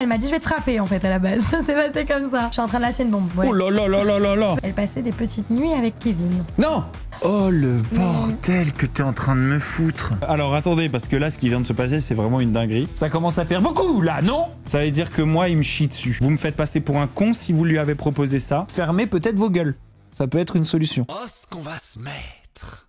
Elle m'a dit je vais te frapper en fait à la base. C'est passé comme ça. Je suis en train de lâcher une bombe. Ouais. Oh là là là là là là. Elle passait des petites nuits avec Kevin. Non. Oh le bordel que t'es en train de me foutre. Alors attendez, parce que là ce qui vient de se passer c'est vraiment une dinguerie. Ça commence à faire beaucoup là, non? Ça veut dire que moi il me chie dessus. Vous me faites passer pour un con si vous lui avez proposé ça. Fermez peut-être vos gueules. Ça peut être une solution. Oh ce qu'on va se mettre.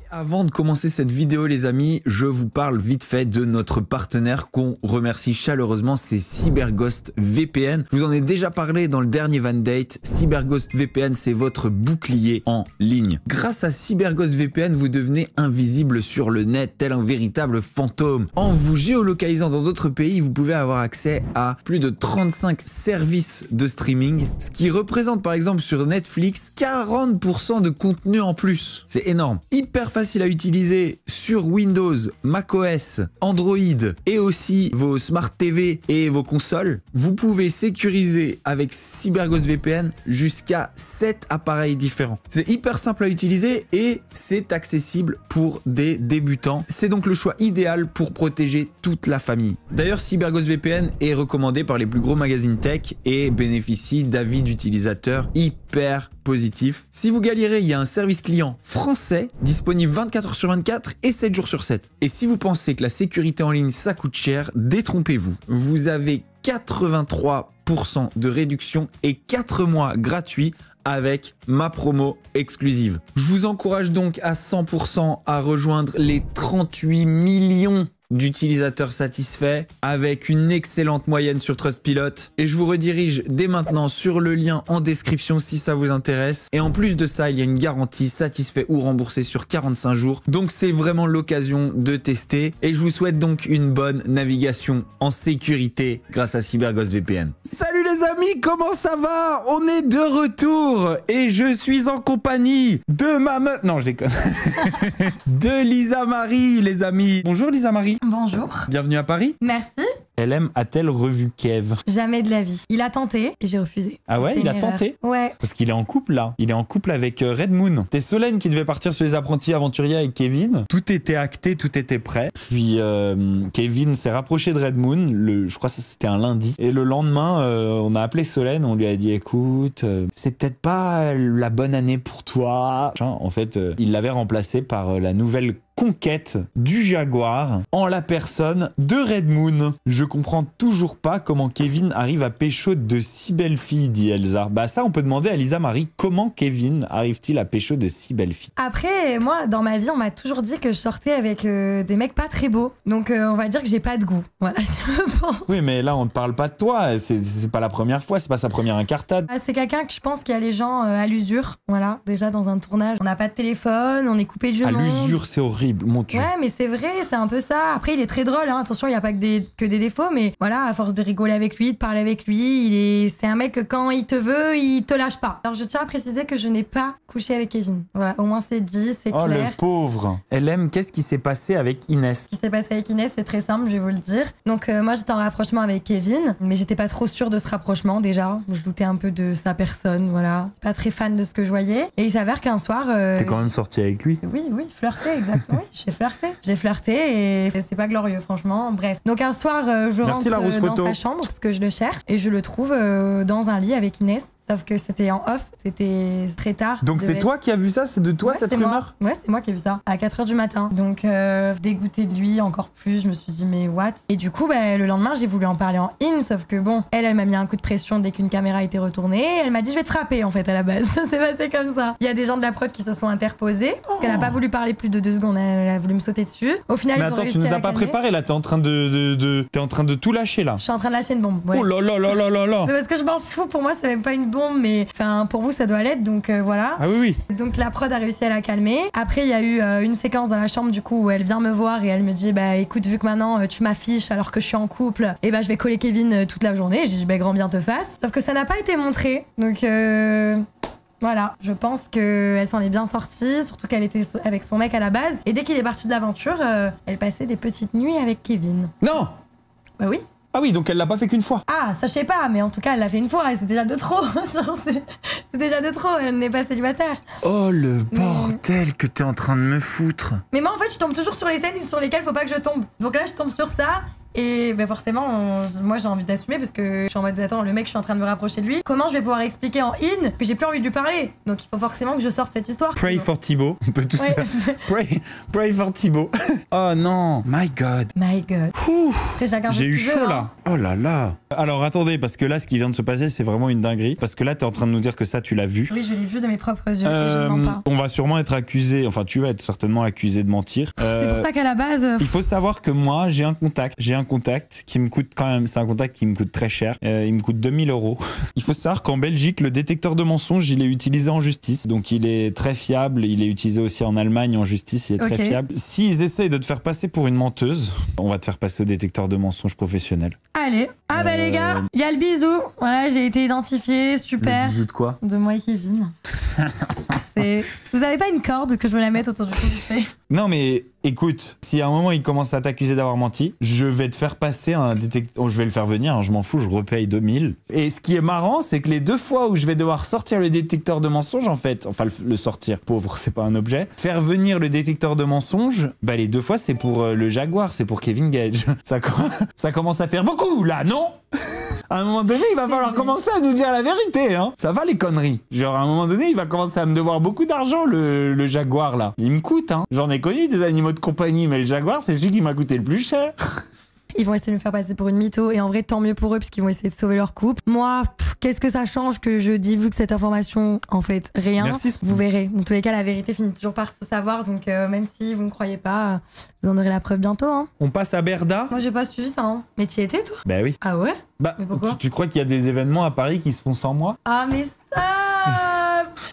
Avant de commencer cette vidéo les amis, je vous parle vite fait de notre partenaire qu'on remercie chaleureusement, c'est CyberGhost VPN. Je vous en ai déjà parlé dans le dernier Van Date. CyberGhost VPN, c'est votre bouclier en ligne. Grâce à CyberGhost VPN, vous devenez invisible sur le net, tel un véritable fantôme. En vous géolocalisant dans d'autres pays, vous pouvez avoir accès à plus de 35 services de streaming, ce qui représente par exemple sur Netflix 40% de contenu en plus. C'est énorme. Hyper facile à utiliser sur Windows, macOS, Android et aussi vos Smart TV et vos consoles. Vous pouvez sécuriser avec CyberGhost VPN jusqu'à 7 appareils différents. C'est hyper simple à utiliser et c'est accessible pour des débutants. C'est donc le choix idéal pour protéger toute la famille. D'ailleurs, CyberGhost VPN est recommandé par les plus gros magazines tech et bénéficie d'avis d'utilisateurs hyper positifs. Si vous galérez, il y a un service client français disponible 24 heures sur 24 et 7 jours sur 7. Et si vous pensez que la sécurité en ligne ça coûte cher, détrompez-vous. Vous avez 83% de réduction et 4 mois gratuits avec ma promo exclusive. Je vous encourage donc à 100% à rejoindre les 38 millions d'utilisateurs satisfaits avec une excellente moyenne sur Trustpilot et je vous redirige dès maintenant sur le lien en description si ça vous intéresse et en plus de ça il y a une garantie satisfait ou remboursé sur 45 jours donc c'est vraiment l'occasion de tester et je vous souhaite donc une bonne navigation en sécurité grâce à CyberGhost VPN. Salut les amis, comment ça va? On est de retour et je suis en compagnie de ma meuf, non je déconne, de Lisa Marie les amis. Bonjour Lisa Marie. Bonjour. Bienvenue à Paris. Merci. LM a-t-elle revu Kev? Jamais de la vie. Il a tenté et j'ai refusé. Ah ouais, il a tenté? Ouais. Parce qu'il est en couple là. Il est en couple avec Red Moon. C'était Solène qui devait partir sur les apprentis aventuriers avec Kevin. Tout était acté, tout était prêt. Puis Kevin s'est rapproché de Red Moon. Je crois que c'était un lundi. Et le lendemain, on a appelé Solène. On lui a dit écoute, c'est peut-être pas la bonne année pour toi. En fait, il l'avait remplacé par la nouvelle conquête du Jaguar en la personne de Red Moon. Je comprends toujours pas comment Kevin arrive à pécho de si belles filles, dit Elsa. Bah ça, on peut demander à Lisa Marie, comment Kevin arrive-t-il à pécho de si belles filles? Après, moi, dans ma vie, on m'a toujours dit que je sortais avec des mecs pas très beaux. Donc, on va dire que j'ai pas de goût. Voilà, je pense. Oui, mais là, on ne parle pas de toi. C'est pas la première fois, c'est pas sa première incartade. C'est quelqu'un que je pense qu'il y a les gens à l'usure. Voilà, déjà dans un tournage, on n'a pas de téléphone, on est coupé du monde. À l'usure, c'est horrible. Mon Dieu. Ouais, mais c'est vrai, c'est un peu ça. Après, il est très drôle, hein. Attention, il n'y a pas que des défauts, mais voilà, à force de rigoler avec lui, de parler avec lui, c'est un mec que quand il te veut, il te lâche pas. Alors, je tiens à préciser que je n'ai pas couché avec Kevin. Voilà, au moins c'est dit, c'est clair. Oh, le pauvre. LM, qu'est-ce qui s'est passé avec Inès? Ce qui s'est passé avec Inès, c'est très simple, je vais vous le dire. Donc, moi, j'étais en rapprochement avec Kevin, mais j'étais pas trop sûre de ce rapprochement déjà. Je doutais un peu de sa personne, voilà. Pas très fan de ce que je voyais. Et il s'avère qu'un soir. T'es quand même sortie avec lui? Oui, flirté, exactement. Oui, j'ai flirté et c'était pas glorieux, franchement. Bref. Donc un soir, je rentre dans sa chambre parce que je le cherche et je le trouve dans un lit avec Inès. Sauf que c'était en off, c'était très tard. Donc c'est toi qui as vu ça? C'est de toi cette rumeur? Ouais, c'est moi qui ai vu ça, à 4 h du matin. Donc dégoûtée de lui encore plus, je me suis dit mais what? Et du coup, le lendemain, j'ai voulu en parler en in, sauf que bon, elle m'a mis un coup de pression dès qu'une caméra était retournée. Elle m'a dit je vais te frapper en fait à la base. C'est passé comme ça. Il y a des gens de la prod qui se sont interposés, parce qu'elle a pas voulu parler plus de 2 secondes, elle a voulu me sauter dessus. Au final, mais attends, tu nous as pas préparé là, t'es en train de tout lâcher là. Je suis en train de lâcher une bombe. Ouais. Oh là là là là là là. Mais parce que je m'en fous, pour moi c'est même pas une bombe, mais enfin pour vous ça doit l'être, donc voilà. Ah oui oui. Donc la prod a réussi à la calmer. Après il y a eu une séquence dans la chambre du coup où elle vient me voir et elle me dit bah écoute, vu que maintenant tu m'affiches alors que je suis en couple, et bah je vais coller Kevin toute la journée. J'ai dit bah grand bien te fasse. Sauf que ça n'a pas été montré, donc voilà, je pense qu'elle s'en est bien sortie, surtout qu'elle était avec son mec à la base. Et dès qu'il est parti de l'aventure, elle passait des petites nuits avec Kevin. Non. Bah oui. Ah oui, donc elle l'a pas fait qu'une fois. Ah, ça je sais pas, mais en tout cas, elle l'a fait une fois et c'est déjà de trop. C'est déjà de trop, elle n'est pas célibataire. Oh le bordel que t'es en train de me foutre. Mais moi, en fait, je tombe toujours sur les scènes sur lesquelles faut pas que je tombe. Donc là, je tombe sur ça. Et ben forcément, moi j'ai envie d'assumer parce que je suis en mode attends, le mec, je suis en train de me rapprocher de lui. Comment je vais pouvoir expliquer en in que j'ai plus envie de lui parler? Donc il faut forcément que je sorte cette histoire. Pray for Thibaut. On peut tous Ouais. faire. Pray for Thibaut. Oh non, my God. My God. Ouh, Après, chacun fait j'ai ce eu qu'il chaud veut, là. hein. Oh là là. Alors attendez, parce que là, ce qui vient de se passer, c'est vraiment une dinguerie. Parce que là, t'es en train de nous dire que ça, tu l'as vu. Oui, je l'ai vu de mes propres yeux et je ne mens pas. On va sûrement être accusé, enfin tu vas être certainement accusé de mentir. C'est pour ça qu'à la base. Il faut savoir que moi, j'ai un contact qui me coûte quand même, c'est un contact qui me coûte très cher. Il me coûte 2000 €. Il faut savoir qu'en Belgique, le détecteur de mensonges, il est utilisé en justice. Donc il est très fiable. Il est utilisé aussi en Allemagne en justice. Il est très fiable. S'ils essayent de te faire passer pour une menteuse, on va te faire passer au détecteur de mensonges professionnel. Allez. Ah bah les gars, il y a le bisou. Voilà, j'ai été identifiée. Super. Le bisou de quoi? De moi et Kevin. Vous avez pas une corde que je veux la mettre autour du cou vite fait? Non mais écoute, si à un moment il commence à t'accuser d'avoir menti, je vais te faire passer un détecteur, je vais le faire venir, hein, je m'en fous, je repaye 2000. Et ce qui est marrant, c'est que les 2 fois où je vais devoir sortir le détecteur de mensonges, en fait, enfin le sortir, pauvre, c'est pas un objet, faire venir le détecteur de mensonges, bah les 2 fois c'est pour le Jaguar, c'est pour Kevin Gage. Ça commence à faire beaucoup là, non? À un moment donné, il va falloir commencer à nous dire la vérité, hein. Ça va les conneries. Genre à un moment donné, il va commencer à me devoir beaucoup d'argent le Jaguar là. Il me coûte, hein. J'en ai connu des animaux de compagnie, mais le Jaguar, c'est celui qui m'a coûté le plus cher. Ils vont essayer de me faire passer pour une mytho et en vrai tant mieux pour eux parce qu'ils vont essayer de sauver leur couple. Moi, qu'est-ce que ça change que je divulgue cette information? En fait, rien. Merci. Vous verrez. Dans tous les cas, la vérité finit toujours par se savoir. Donc même si vous ne croyez pas, vous en aurez la preuve bientôt. Hein. On passe à Berda. Moi, j'ai pas suivi ça. Hein. Mais t'y étais toi? Bah oui. Ah ouais? Bah, Mais pourquoi tu crois qu'il y a des événements à Paris qui se font sans moi? Ah mais stop.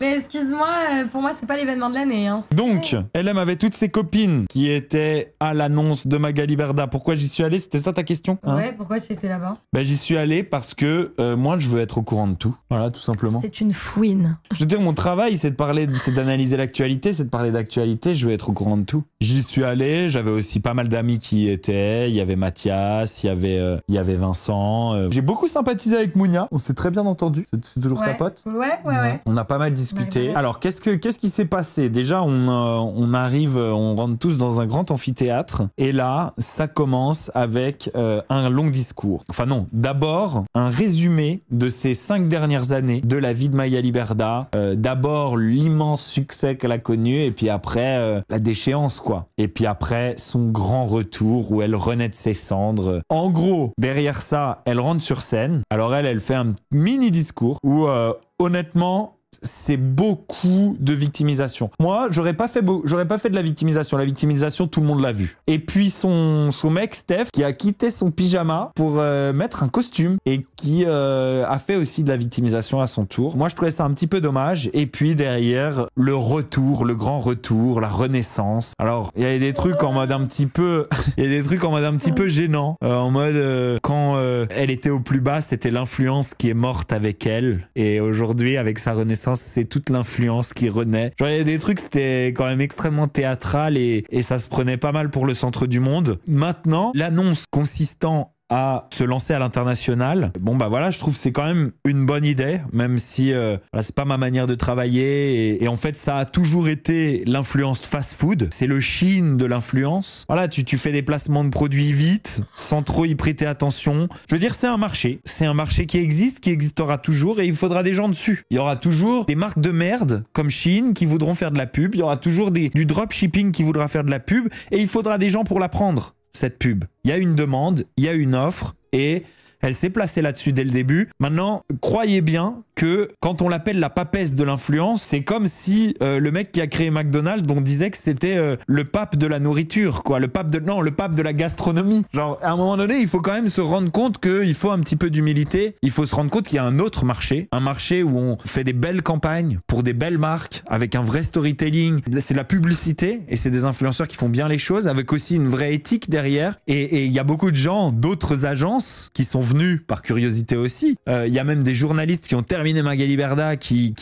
Mais excuse-moi, pour moi c'est pas l'événement de l'année. Hein. Donc, LM avait toutes ses copines qui étaient à l'annonce de Magali Berda. Pourquoi j'y suis allé? C'était ça ta question, hein? Ouais, pourquoi tu étais là-bas? Bah j'y suis allé parce que moi je veux être au courant de tout. Voilà, tout simplement. C'est une fouine. Je veux dire, mon travail, c'est de parler, c'est d'analyser l'actualité, c'est de parler d'actualité. Je veux être au courant de tout. J'y suis allé. J'avais aussi pas mal d'amis qui y étaient. Il y avait Mathias, il y avait Vincent. J'ai beaucoup sympathisé avec Mounia. On s'est très bien entendu. C'est toujours ta pote. Ouais. On a pas mal discuté. Ouais. Alors, qu'est-ce qui s'est passé? Déjà, on arrive, on rentre tous dans un grand amphithéâtre. Et là, ça commence avec un long discours. Enfin non, d'abord, un résumé de ces 5 dernières années de la vie de Magali Berda. D'abord, l'immense succès qu'elle a connu. Et puis après, la déchéance, quoi. Et puis après, son grand retour où elle renaît de ses cendres. En gros, derrière ça, elle rentre sur scène. Alors elle fait un mini discours où, honnêtement, c'est beaucoup de victimisation. Moi, j'aurais pas fait de la victimisation. La victimisation, tout le monde l'a vu. Et puis son mec Steph, qui a quitté son pyjama pour mettre un costume et qui a fait aussi de la victimisation à son tour. Moi, je trouvais ça un petit peu dommage. Et puis derrière, le retour, le grand retour, la renaissance. Alors, il y a des trucs en mode un petit peu, gênant. En mode quand elle était au plus bas, c'était l'influence qui est morte avec elle. Et aujourd'hui, avec sa renaissance, c'est toute l'influence qui renaît. Genre, il y a des trucs, c'était quand même extrêmement théâtral et ça se prenait pas mal pour le centre du monde. Maintenant, l'annonce consistant à se lancer à l'international, bon bah voilà, je trouve que c'est quand même une bonne idée, même si c'est pas ma manière de travailler et en fait ça a toujours été l'influence fast-food, c'est le Shein de l'influence. Voilà, tu fais des placements de produits vite, sans trop y prêter attention. Je veux dire, c'est un marché qui existe, qui existera toujours et il faudra des gens dessus. Il y aura toujours des marques de merde comme Shein qui voudront faire de la pub, il y aura toujours du dropshipping qui voudra faire de la pub et il faudra des gens pour la prendre, cette pub. Il y a une demande, il y a une offre et elle s'est placée là-dessus dès le début. Maintenant, croyez bien que quand on l'appelle la papesse de l'influence, c'est comme si le mec qui a créé McDonald's, on disait que c'était le pape de la nourriture, quoi. Le pape de la gastronomie. Genre, à un moment donné, il faut quand même se rendre compte qu'il faut un petit peu d'humilité. Il faut se rendre compte qu'il y a un autre marché. Un marché où on fait des belles campagnes pour des belles marques, avec un vrai storytelling. C'est de la publicité et c'est des influenceurs qui font bien les choses, avec aussi une vraie éthique derrière. Et il y a beaucoup de gens, d'autres agences, qui sont venus par curiosité aussi. Il y a même des journalistes qui ont terminé Hermine et Magali Berda qui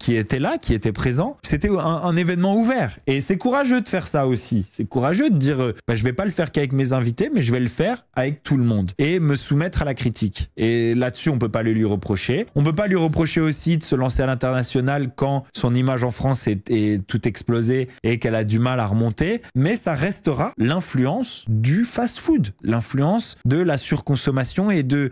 étaient là, qui étaient présents. C'était un événement ouvert. Et c'est courageux de faire ça aussi. C'est courageux de dire, je vais pas le faire qu'avec mes invités, mais je vais le faire avec tout le monde. Et me soumettre à la critique. Et là-dessus, on peut pas le lui reprocher. On peut pas lui reprocher aussi de se lancer à l'international quand son image en France est tout explosée et qu'elle a du mal à remonter. Mais ça restera l'influence du fast-food. L'influence de la surconsommation et de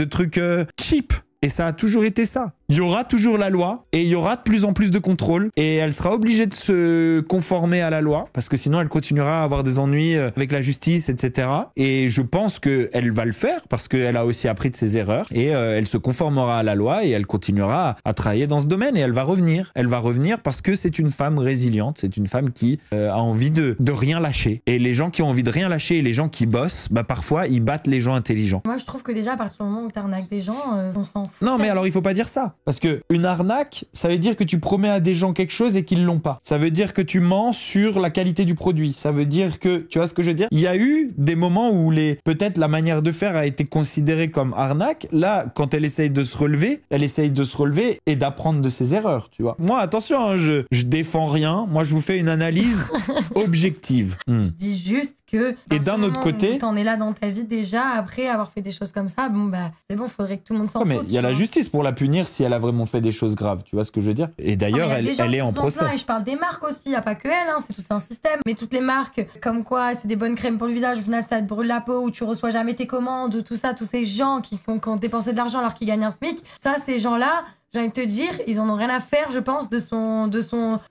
trucs cheap. Et ça a toujours été ça. Il y aura toujours la loi et il y aura de plus en plus de contrôle et elle sera obligée de se conformer à la loi parce que sinon elle continuera à avoir des ennuis avec la justice, etc. Et je pense qu'elle va le faire parce qu'elle a aussi appris de ses erreurs et elle se conformera à la loi et elle continuera à travailler dans ce domaine et elle va revenir. Elle va revenir parce que c'est une femme résiliente, c'est une femme qui a envie de rien lâcher. Et les gens qui ont envie de rien lâcher et les gens qui bossent, parfois ils battent les gens intelligents. Moi je trouve que déjà à partir du moment où t'arnaques des gens, on s'en fout. Non mais alors il faut pas dire ça. Parce que une arnaque, ça veut dire que tu promets à des gens quelque chose et qu'ils l'ont pas. Ça veut dire que tu mens sur la qualité du produit. Ça veut dire que, tu vois ce que je veux dire? Il y a eu des moments où peut-être la manière de faire a été considérée comme arnaque. Là, quand elle essaye de se relever et d'apprendre de ses erreurs, tu vois. Moi, attention, hein, je défends rien. Moi, je vous fais une analyse objective. Je dis juste que... Et d'un autre côté... T'en es là dans ta vie déjà, après avoir fait des choses comme ça, c'est bon, faudrait que tout le monde s'en foute. Mais il y a la justice pour la punir si elle a vraiment fait des choses graves, tu vois ce que je veux dire? Et d'ailleurs, elle est en procès. Et je parle des marques aussi, il n'y a pas que elle, hein, c'est tout un système. Mais toutes les marques, comme quoi c'est des bonnes crèmes pour le visage, au final ça te brûle la peau, ou tu reçois jamais tes commandes, ou tout ça, tous ces gens qui ont dépensé de l'argent alors qu'ils gagnent un SMIC, ça, ces gens-là, j'ai envie de te dire, ils en ont rien à faire, je pense, de son...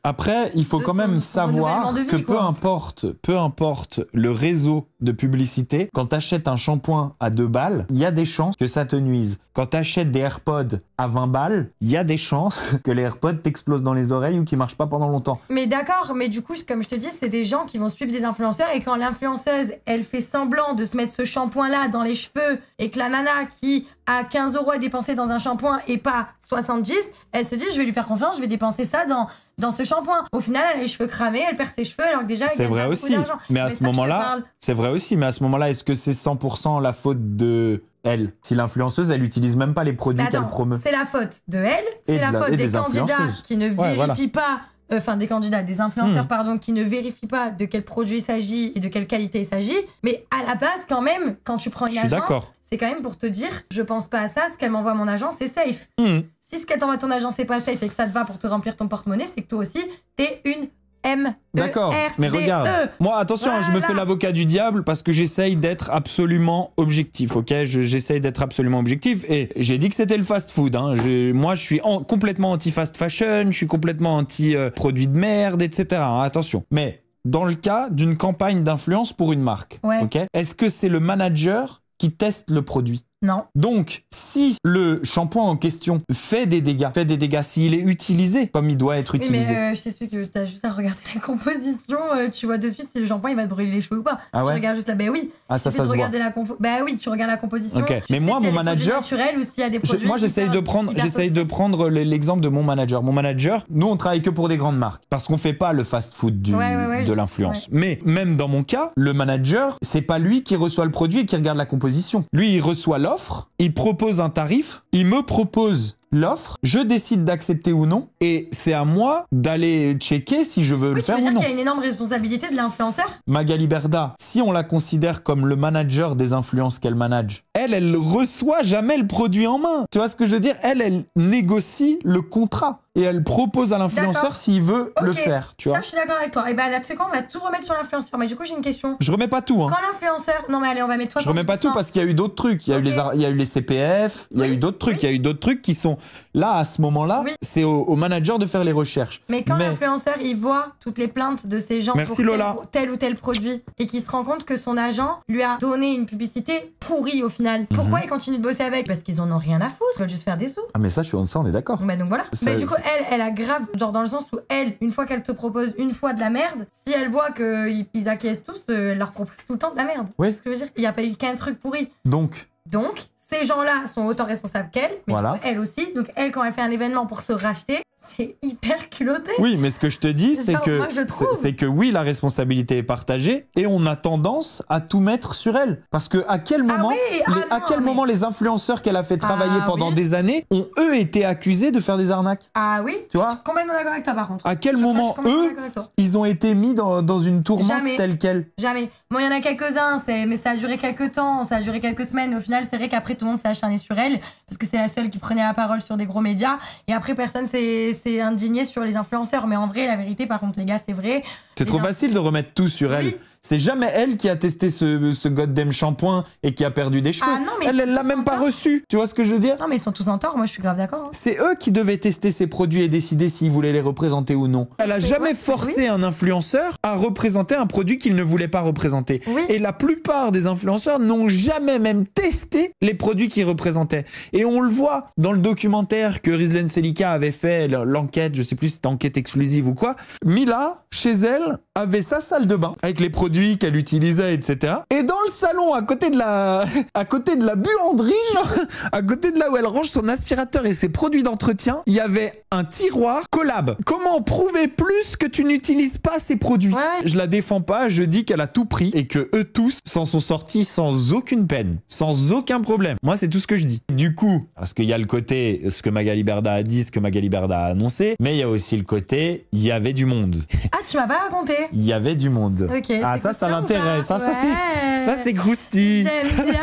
Après, il faut quand même savoir que peu importe le réseau de publicité, quand t'achètes un shampoing à 2 balles, il y a des chances que ça te nuise. Quand t'achètes des AirPods à 20 balles, il y a des chances que les AirPods t'explosent dans les oreilles ou qu'ils marchent pas pendant longtemps. Mais d'accord, mais du coup, comme je te dis, c'est des gens qui vont suivre des influenceurs et quand l'influenceuse, elle fait semblant de se mettre ce shampoing-là dans les cheveux et que la nana qui a 15 € à dépenser dans un shampoing et pas 70, elle se dit, je vais lui faire confiance, je vais dépenser ça dans ce shampoing. Au final, elle a les cheveux cramés, elle perd ses cheveux alors que déjà, elle gagne pas beaucoup d'argent. Mais à ce moment-là, c'est vrai aussi, mais à ce moment-là, est-ce que c'est 100% la faute de elle? Si l'influenceuse, elle utilise même pas les produits qu'elle promeut. C'est la faute de elle, c'est la faute des candidats qui ne vérifient pas, des influenceurs, qui ne vérifient pas de quel produit il s'agit et de quelle qualité il s'agit. Mais à la base, quand même, quand tu prends une agence, c'est quand même pour te dire, je pense pas à ça, ce qu'elle m'envoie à mon agent, c'est safe. Si ce qu'elle t'envoie à ton agent, c'est pas safe et que ça te va pour te remplir ton porte-monnaie, c'est que toi aussi, t'es une D'accord, mais regarde, moi attention, je me fais l'avocat du diable parce que j'essaye d'être absolument objectif, ok? J'essaye d'être absolument objectif et j'ai dit que c'était le fast-food. Hein. Moi, je suis complètement anti-fast fashion, je suis complètement anti-produits de merde, etc. Hein, attention. Mais dans le cas d'une campagne d'influence pour une marque, ok? Est-ce que c'est le manager qui teste le produit? Non. Donc, si le shampoing en question fait des dégâts, s'il est utilisé comme il doit être utilisé. Mais je t'explique que t'as juste à regarder la composition, tu vois de suite si le shampoing il va te brûler les cheveux ou pas. Tu regardes juste là, oui. Ah, ça se voit. Tu regardes la composition. Okay. Mais moi, mon manager, naturel ou s'il y a des produits. Moi, j'essaye de prendre l'exemple de mon manager. Mon manager, nous, on travaille que pour des grandes marques parce qu'on fait pas le fast-food de l'influence. Mais même dans mon cas, le manager, c'est pas lui qui reçoit le produit et qui regarde la composition. Lui, il reçoit l'offre, il propose un tarif, il me propose l'offre, je décide d'accepter ou non, et c'est à moi d'aller checker si je veux le faire ou non. Tu veux dire qu'il y a une énorme responsabilité de l'influenceur? Magali Berda, si on la considère comme le manager des influences qu'elle manage, elle reçoit jamais le produit en main. Tu vois ce que je veux dire? Elle négocie le contrat. Et elle propose à l'influenceur s'il veut le faire, tu vois. Ça, je suis d'accord avec toi. Et ben là, tu sais quoi, on va tout remettre sur l'influenceur. Mais du coup, j'ai une question. Je remets pas tout, hein. Quand l'influenceur... Non, mais allez, on va mettre toi. Je remets pas tout parce qu'il y a eu d'autres trucs. Il y a eu les CPF, il y a eu d'autres trucs. Il y a eu d'autres trucs qui sont... Là, à ce moment-là, c'est au manager de faire les recherches. Mais quand l'influenceur, il voit toutes les plaintes de ces gens pour tel ou tel produit et qu'il se rend compte que son agent lui a donné une publicité pourrie au final, pourquoi il continue de bosser avec? Parce qu'ils en ont rien à foutre, ils veulent juste faire des sous. Ah, mais ça, on est d'accord. Bah donc voilà. Mais du coup, elle a grave, genre dans le sens où une fois qu'elle te propose une fois de la merde, si elle voit qu'ils acquiescent tous, elle leur propose tout le temps de la merde. Oui. C'est ce que je veux dire. Il n'y a pas eu qu'un truc pourri. Donc, ces gens-là sont autant responsables qu'elle, mais du coup, elle aussi. Donc elle, quand elle fait un événement pour se racheter, c'est hyper culotté. Oui, mais ce que je te dis, c'est Genre, que, moi, je trouve. c'est que oui, la responsabilité est partagée et on a tendance à tout mettre sur elle. Parce que à quel moment, moment les influenceurs qu'elle a fait travailler pendant des années ont eux été accusés de faire des arnaques? Ah oui, tu vois, je suis complètement d'accord avec toi par contre. À quel moment eux, ils ont été mis dans une tourmente telle quelle? Jamais. Bon, il y en a quelques-uns, mais ça a duré quelques temps, ça a duré quelques semaines. Au final, c'est vrai qu'après, tout le monde s'est acharné sur elle parce que c'est la seule qui prenait la parole sur des gros médias. Et après, personne s'est indigné sur les influenceurs. Mais en vrai, la vérité, par contre, les gars, c'est vrai. C'est trop facile de remettre tout sur elle. Oui. C'est jamais elle qui a testé ce goddamn shampoing et qui a perdu des cheveux. Ah non, mais elle l'a même pas reçu. Tu vois ce que je veux dire? Non, mais ils sont tous en tort. Moi, je suis grave d'accord. Hein. C'est eux qui devaient tester ces produits et décider s'ils voulaient les représenter ou non. Elle a jamais forcé un influenceur à représenter un produit qu'il ne voulait pas représenter. Oui. Et la plupart des influenceurs n'ont jamais même testé les produits qu'ils représentaient. Et on le voit dans le documentaire que Rizlen Selika avait fait, l'enquête, je sais plus si c'était enquête exclusive ou quoi. Mila, chez elle, avait sa salle de bain avec les produits qu'elle utilisait, etc. Et dans le salon, à côté de la buanderie, genre, à côté de là où elle range son aspirateur et ses produits d'entretien, il y avait un tiroir collab. Comment prouver plus que tu n'utilises pas ces produits? Je la défends pas, je dis qu'elle a tout pris et que eux tous s'en sont sortis sans aucune peine, sans aucun problème. Moi, c'est tout ce que je dis. Du coup, parce qu'il y a le côté, ce que Magali Berda a dit, ce que Magali Berda a annoncé, mais il y a aussi le côté, il y avait du monde. Ah, tu m'as pas raconté? Il y avait du monde. Ok. Ah, ça l'intéresse. Ça c'est croustille. J'aime bien.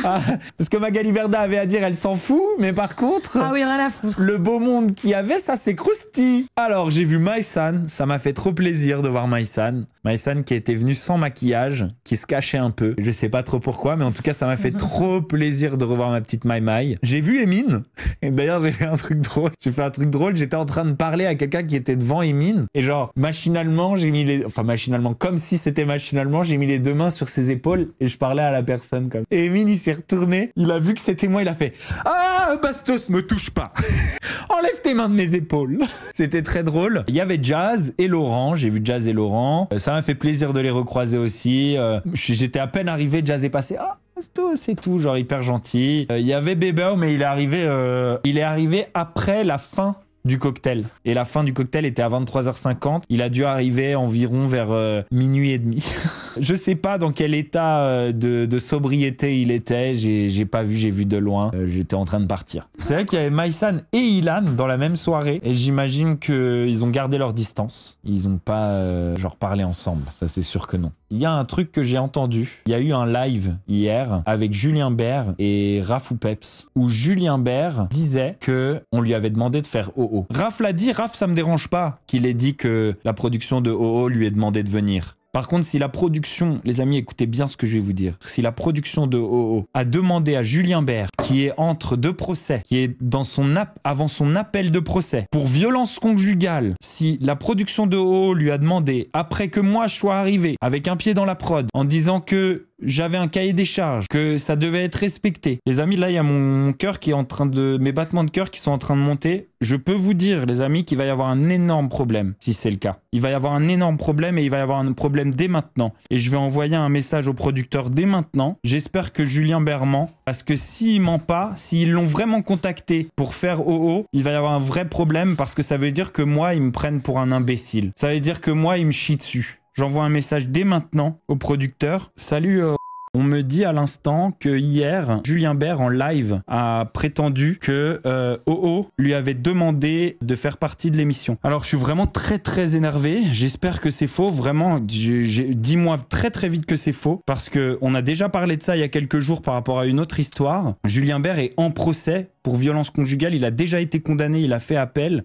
Ah, parce que Magali Berda avait à dire, elle s'en fout, mais par contre, ah oui, rien à foutre. le beau monde qu'il y avait, ça c'est croustille. Alors, j'ai vu Maïsan, ça m'a fait trop plaisir de voir Maïsan. Maïsan qui était venue sans maquillage, qui se cachait un peu. Je sais pas trop pourquoi, mais en tout cas, ça m'a fait trop plaisir de revoir ma petite Maï. J'ai vu Emine, et d'ailleurs, j'ai fait un truc drôle. J'étais en train de parler à quelqu'un qui était devant Emine, et genre, machinalement, comme si c'était machinalement, j'ai mis les deux mains sur ses épaules, et je parlais à la personne comme. Et Emine, il s'est retourné, il a vu que c'était moi, il a fait « Ah, Bastos, me touche pas !» Enlève tes mains de mes épaules. C'était très drôle. Il y avait Jazz et Laurent. J'ai vu Jazz et Laurent. Ça m'a fait plaisir de les recroiser aussi. J'étais à peine arrivé. Jazz est passé. Ah, c'est tout. Genre hyper gentil. Il y avait Bébé, mais il est arrivé après la fin du cocktail. Et la fin du cocktail était à 23h50. Il a dû arriver environ vers minuit et demi. Je sais pas dans quel état de sobriété il était. J'ai pas vu, j'ai vu de loin. J'étais en train de partir. C'est vrai qu'il y avait Maïsan et Ilan dans la même soirée. Et j'imagine qu'ils ont gardé leur distance. Ils ont pas genre parlé ensemble. Ça, c'est sûr que non. Il y a un truc que j'ai entendu. Il y a eu un live hier avec Julien Bert et Raph ou Peps, où Julien Bert disait que on lui avait demandé de faire OO. Raph l'a dit. Raph, ça me dérange pas qu'il ait dit que la production de OO lui ait demandé de venir. Par contre, si la production, les amis, écoutez bien ce que je vais vous dire. Si la production de OO a demandé à Julien Bert, qui est entre deux procès, qui est dans avant son appel de procès pour violence conjugale, si la production de OO lui a demandé, après que moi je sois arrivé avec un pied dans la prod, en disant que j'avais un cahier des charges, que ça devait être respecté. Les amis, là, il y a mon cœur qui est en train de... Mes battements de cœur qui sont en train de monter. Je peux vous dire, les amis, qu'il va y avoir un énorme problème, si c'est le cas. Il va y avoir un énorme problème et il va y avoir un problème dès maintenant. Et je vais envoyer un message au producteur dès maintenant. J'espère que Julien Bert ment, parce que s'il ment pas, s'ils l'ont vraiment contacté pour faire OO, il va y avoir un vrai problème, parce que ça veut dire que moi, ils me prennent pour un imbécile. Ça veut dire que moi, ils me chient dessus. J'envoie un message dès maintenant au producteur. Salut, on me dit à l'instant que hier, Julien Bert en live a prétendu que OO lui avait demandé de faire partie de l'émission. Alors je suis vraiment très très énervé. J'espère que c'est faux. Vraiment, dis-moi très très vite que c'est faux, parce que on a déjà parlé de ça il y a quelques jours par rapport à une autre histoire. Julien Bert est en procès pour violence conjugale, il a déjà été condamné, il a fait appel.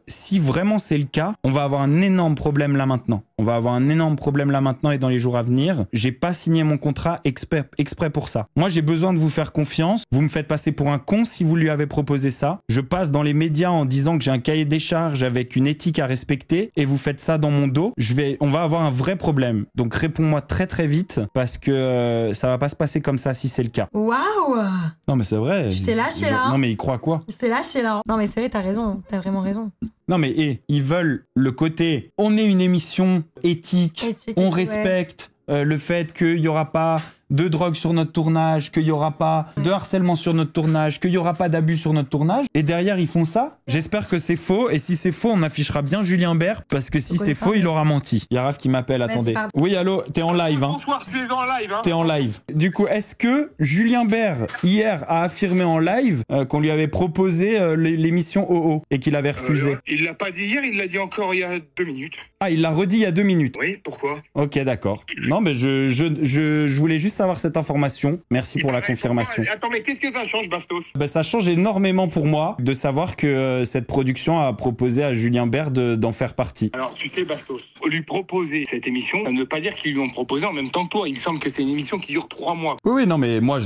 Si vraiment c'est le cas, on va avoir un énorme problème là maintenant. On va avoir un énorme problème là maintenant et dans les jours à venir. J'ai pas signé mon contrat exprès pour ça. Moi, j'ai besoin de vous faire confiance. Vous me faites passer pour un con si vous lui avez proposé ça. Je passe dans les médias en disant que j'ai un cahier des charges avec une éthique à respecter et vous faites ça dans mon dos. On va avoir un vrai problème. Donc réponds-moi très très vite, parce que ça va pas se passer comme ça si c'est le cas. Waouh! Non mais c'est vrai. Tu t'es lâché là. Non mais il croit quoi? Tu t'es lâché là. Non mais c'est vrai, t'as raison. T'as vraiment raison. Non mais ils veulent le côté, on est une émission éthique on respecte le fait qu'il n'y aura pas de drogue sur notre tournage, qu'il n'y aura pas de harcèlement sur notre tournage, qu'il n'y aura pas d'abus sur notre tournage. Et derrière, ils font ça. J'espère que c'est faux. Et si c'est faux, on affichera bien Julien Bert, parce que si c'est faux, il aura menti. Il y a Raph qui m'appelle, attendez. Oui, allô, t'es en live. Hein. Bonsoir, tu es en live. Hein. T'es en live. Du coup, est-ce que Julien Bert, hier, a affirmé en live qu'on lui avait proposé l'émission OO et qu'il avait refusé? Il l'a pas dit hier, il l'a dit encore il y a 2 minutes. Ah, il l'a redit il y a 2 minutes. Oui, pourquoi? Ok, d'accord. Non, mais je voulais juste savoir cette information. Merci pour la confirmation. Attends, mais qu'est-ce que ça change, Bastos? Ben, ça change énormément pour moi de savoir que cette production a proposé à Julien Bert d'en faire partie. Alors, tu sais, Bastos, lui proposer cette émission, ça ne veut pas dire qu'ils lui ont proposé en même temps que toi. Il me semble que c'est une émission qui dure 3 mois. Oui, non, mais moi,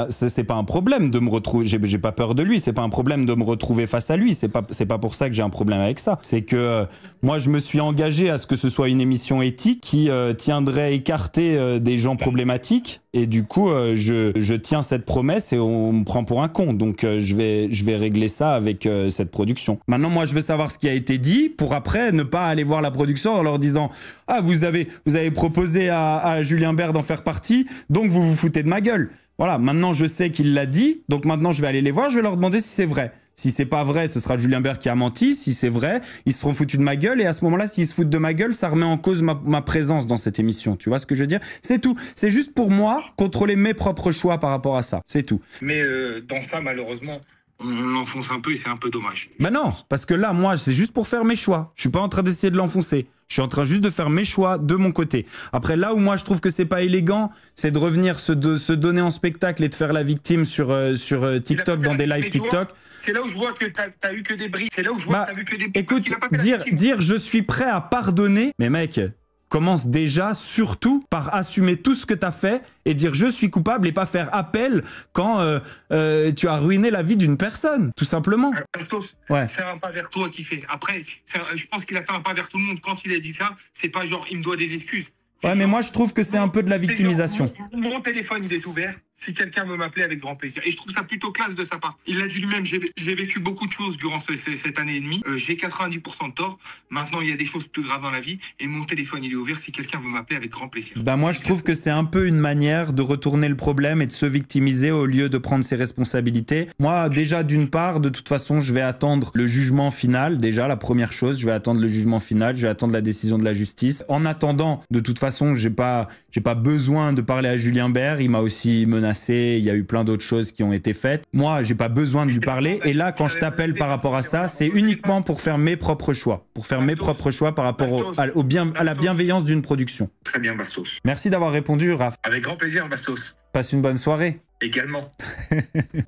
c'est pas un problème de me retrouver. J'ai pas peur de lui. C'est pas un problème de me retrouver face à lui. C'est pas pour ça que j'ai un problème avec ça. C'est que moi, je me suis engagé à ce que ce soit une émission éthique qui tiendrait écarter des gens problématiques. Et du coup, je tiens cette promesse et on me prend pour un con. Donc, je vais régler ça avec cette production. Maintenant, moi, je veux savoir ce qui a été dit pour après ne pas aller voir la production en leur disant « Ah, vous avez proposé à Julien Bert d'en faire partie, donc vous vous foutez de ma gueule. » Voilà, maintenant, je sais qu'il l'a dit. Donc, maintenant, je vais aller les voir. Je vais leur demander si c'est vrai. Si c'est pas vrai, ce sera Julien Bert qui a menti. Si c'est vrai, ils seront foutus de ma gueule. Et à ce moment-là, s'ils se foutent de ma gueule, ça remet en cause ma présence dans cette émission. Tu vois ce que je veux dire? C'est tout. C'est juste pour moi contrôler mes propres choix par rapport à ça. C'est tout. Mais dans ça, malheureusement, on l'enfonce un peu et c'est un peu dommage. Ben non, parce que là, moi, c'est juste pour faire mes choix. Je suis pas en train d'essayer de l'enfoncer. Je suis en train juste de faire mes choix de mon côté. Après, là où moi je trouve que c'est pas élégant, c'est de revenir se donner en spectacle et de faire la victime sur TikTok dans des lives TikTok. C'est là où je vois que t'as eu que des bris. C'est là où je vois que t'as vu que des bris. Écoute, dire je suis prêt à pardonner, mais mec, commence déjà surtout par assumer tout ce que t'as fait et dire je suis coupable et pas faire appel quand tu as ruiné la vie d'une personne, tout simplement. Bastos, ouais. C'est un pas vers toi qui fait. Après, je pense qu'il a fait un pas vers tout le monde. Quand il a dit ça, c'est pas genre il me doit des excuses. Ouais, mais moi je trouve que c'est un peu de la victimisation. Mon téléphone il est ouvert. Si quelqu'un veut m'appeler, avec grand plaisir. Et je trouve ça plutôt classe de sa part. Il l'a dit lui-même, j'ai vécu beaucoup de choses durant cette année et demie. J'ai 90% de tort. Maintenant, il y a des choses plus graves dans la vie. Et mon téléphone, il est ouvert. Si quelqu'un veut m'appeler, avec grand plaisir. Bah moi, je trouve que c'est un peu une manière de retourner le problème et de se victimiser au lieu de prendre ses responsabilités. Moi, déjà, d'une part, de toute façon, je vais attendre le jugement final. Déjà, la première chose, je vais attendre le jugement final. Je vais attendre la décision de la justice. En attendant, de toute façon, j'ai pas besoin de parler à Julien Bert. Il m'a aussi menacé. Il y a eu plein d'autres choses qui ont été faites. Moi, j'ai pas besoin de lui parler. Et là, quand je t'appelle par rapport à ça, c'est uniquement pour faire mes propres choix. Pour faire mes propres choix par rapport à la bienveillance d'une production. Très bien, Bastos. Merci d'avoir répondu, Raph. Avec grand plaisir, Bastos. Passe une bonne soirée. Également.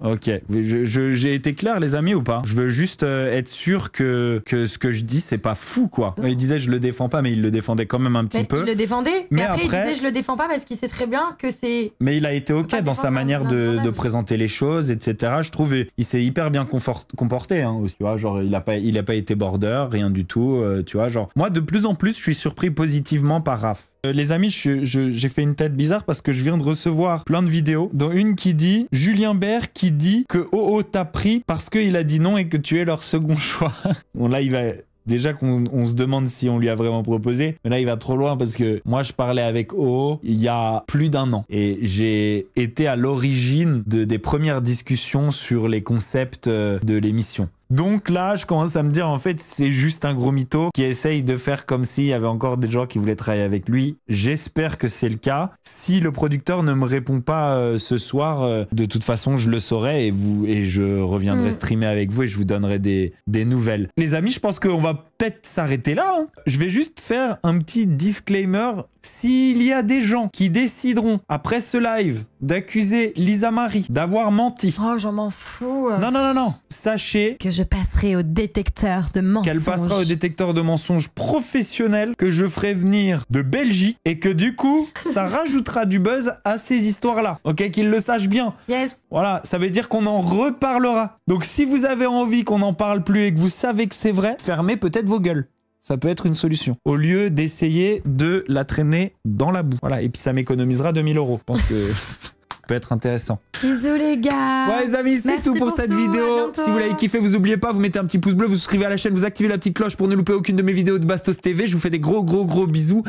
Ok, j'ai été clair les amis ou pas? Je veux juste être sûr que ce que je dis c'est pas fou quoi. Il disait je le défends pas mais il le défendait quand même un petit peu. Il le défendait mais après il disait je le défends pas parce qu'il sait très bien que c'est... Mais il a été ok dans sa manière de présenter les choses etc. Je trouve il s'est hyper bien comporté hein, aussi, tu vois, genre il a pas été border, rien du tout, tu vois, genre moi de plus en plus je suis surpris positivement par Raph. Les amis, j'ai fait une tête bizarre parce que je viens de recevoir plein de vidéos, dont une qui dit Julien Bert qui dit que OO t'a pris parce qu'il a dit non et que tu es leur second choix. Bon là il va... Déjà qu'on se demande si on lui a vraiment proposé, mais là il va trop loin parce que moi je parlais avec OO il y a plus d'1 an et j'ai été à l'origine des premières discussions sur les concepts de l'émission. Donc là, je commence à me dire, en fait, c'est juste un gros mytho qui essaye de faire comme s'il y avait encore des gens qui voulaient travailler avec lui. J'espère que c'est le cas. Si le producteur ne me répond pas ce soir, de toute façon, je le saurai et je reviendrai streamer avec vous et je vous donnerai des nouvelles. Les amis, je pense qu'on va peut-être s'arrêter là. Hein. Je vais juste faire un petit disclaimer. S'il y a des gens qui décideront, après ce live, d'accuser Lisa Marie d'avoir menti. Oh, j'en m'en fous. Non. Sachez que je passerai au détecteur de mensonges. Qu'elle passera au détecteur de mensonges professionnel que je ferai venir de Belgique et que du coup, ça rajoutera du buzz à ces histoires-là. Ok, qu'ils le sachent bien. Yes. Voilà, ça veut dire qu'on en reparlera. Donc si vous avez envie qu'on n'en parle plus et que vous savez que c'est vrai, fermez peut-être vos gueules. Ça peut être une solution. Au lieu d'essayer de la traîner dans la boue. Voilà, et puis ça m'économisera 2000 €. Je pense que ça peut être intéressant. Bisous les gars. Ouais les amis, c'est tout pour cette vidéo. Si vous l'avez kiffé, vous n'oubliez pas, vous mettez un petit pouce bleu, vous souscrivez à la chaîne, vous activez la petite cloche pour ne louper aucune de mes vidéos de Bastos TV. Je vous fais des gros bisous.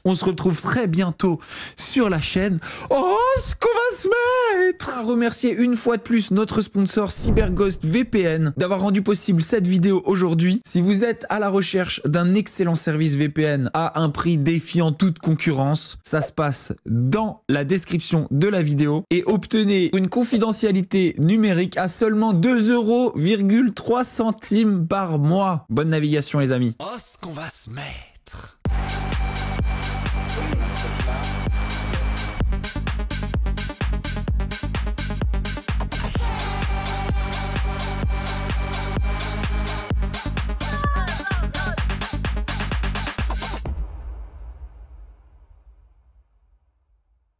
On se retrouve très bientôt sur la chaîne. Oh, ce qu'on va se mettre! À remercier une fois de plus notre sponsor CyberGhost VPN d'avoir rendu possible cette vidéo aujourd'hui. Si vous êtes à la recherche d'un excellent service VPN à un prix défiant toute concurrence, ça se passe dans la description de la vidéo et obtenez une confidentialité numérique à seulement 2,3 € par mois. Bonne navigation les amis. Oh, ce qu'on va se mettre.